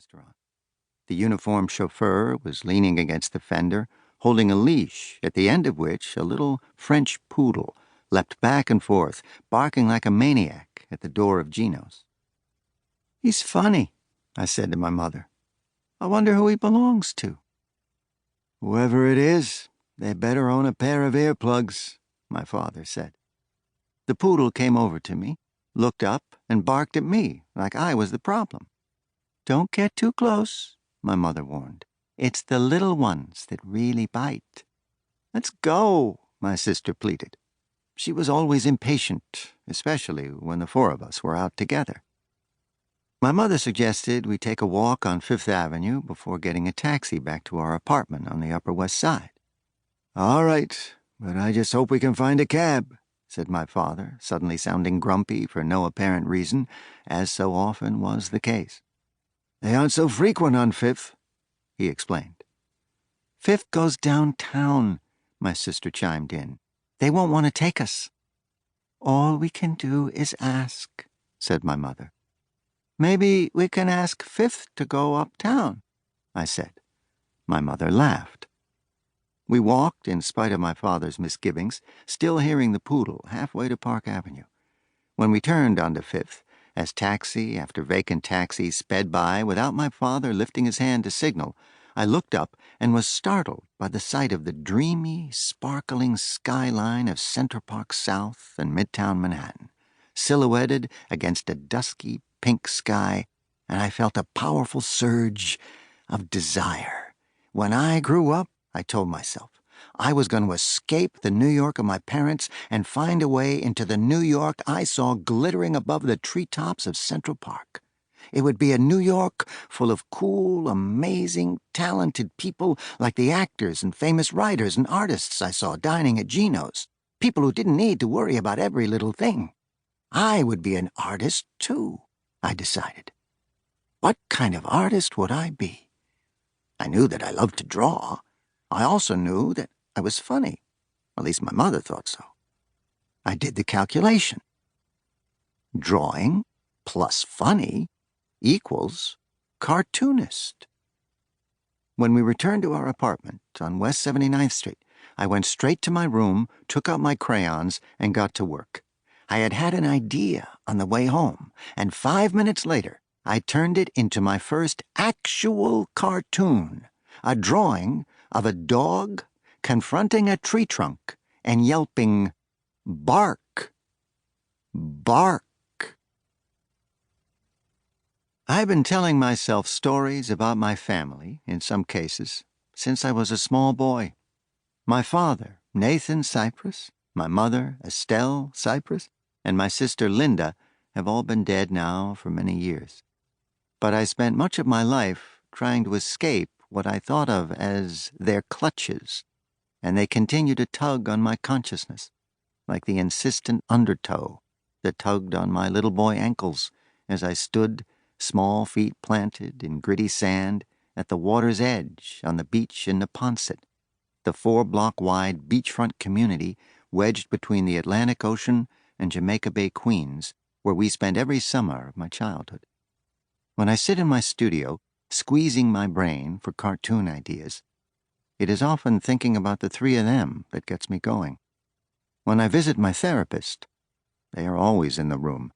restaurant. The uniformed chauffeur was leaning against the fender, holding a leash, at the end of which a little French poodle leapt back and forth, barking like a maniac at the door of Gino's. "He's funny," I said to my mother. "I wonder who he belongs to." "Whoever it is, they better own a pair of earplugs," my father said. The poodle came over to me, looked up, and barked at me like I was the problem. "Don't get too close," my mother warned. "It's the little ones that really bite." "Let's go," my sister pleaded. She was always impatient, especially when the four of us were out together. My mother suggested we take a walk on Fifth Avenue before getting a taxi back to our apartment on the Upper West Side. "All right, but I just hope we can find a cab," said my father, suddenly sounding grumpy for no apparent reason, as so often was the case. "They aren't so frequent on Fifth," he explained. "Fifth goes downtown," my sister chimed in. "They won't want to take us." "All we can do is ask," said my mother. "Maybe we can ask Fifth to go uptown," I said. My mother laughed. We walked, in spite of my father's misgivings, still hearing the poodle halfway to Park Avenue. When we turned onto Fifth, as taxi after vacant taxi sped by without my father lifting his hand to signal, I looked up and was startled by the sight of the dreamy, sparkling skyline of Central Park South and Midtown Manhattan, silhouetted against a dusky pink sky, and I felt a powerful surge of desire. When I grew up, I told myself, I was going to escape the New York of my parents and find a way into the New York I saw glittering above the treetops of Central Park. It would be a New York full of cool, amazing, talented people like the actors and famous writers and artists I saw dining at Gino's, people who didn't need to worry about every little thing. I would be an artist, too, I decided. What kind of artist would I be? I knew that I loved to draw. I also knew that I was funny. At least my mother thought so. I did the calculation. Drawing plus funny equals cartoonist. When we returned to our apartment on West 79th Street, I went straight to my room, took out my crayons, and got to work. I had had an idea on the way home, and 5 minutes later, I turned it into my first actual cartoon, a drawing of a dog confronting a tree trunk and yelping, "Bark! Bark!" I've been telling myself stories about my family, in some cases, since I was a small boy. My father, Nathan Sipress, my mother, Estelle Sipress, and my sister Linda have all been dead now for many years. But I spent much of my life trying to escape what I thought of as their clutches, and they continue to tug on my consciousness, like the insistent undertow that tugged on my little boy ankles as I stood, small feet planted in gritty sand, at the water's edge on the beach in Neponset, the 4-block-wide beachfront community wedged between the Atlantic Ocean and Jamaica Bay, Queens, where we spent every summer of my childhood. When I sit in my studio, squeezing my brain for cartoon ideas, it is often thinking about the three of them that gets me going. When I visit my therapist, they are always in the room.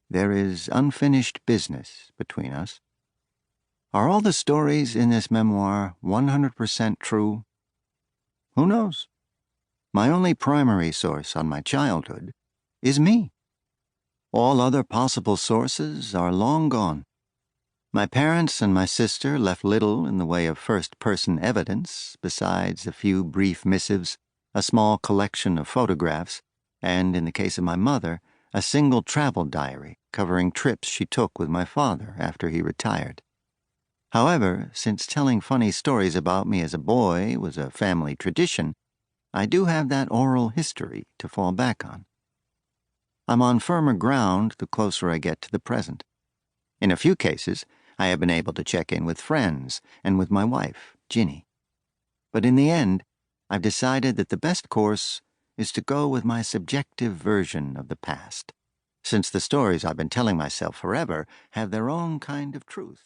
There is unfinished business between us. Are all the stories in this memoir 100% true? Who knows? My only primary source on my childhood is me. All other possible sources are long gone. My parents and my sister left little in the way of first-person evidence besides a few brief missives, a small collection of photographs, and, in the case of my mother, a single travel diary covering trips she took with my father after he retired. However, since telling funny stories about me as a boy was a family tradition, I do have that oral history to fall back on. I'm on firmer ground the closer I get to the present. In a few cases, I have been able to check in with friends and with my wife, Ginny. But in the end, I've decided that the best course is to go with my subjective version of the past, since the stories I've been telling myself forever have their own kind of truth.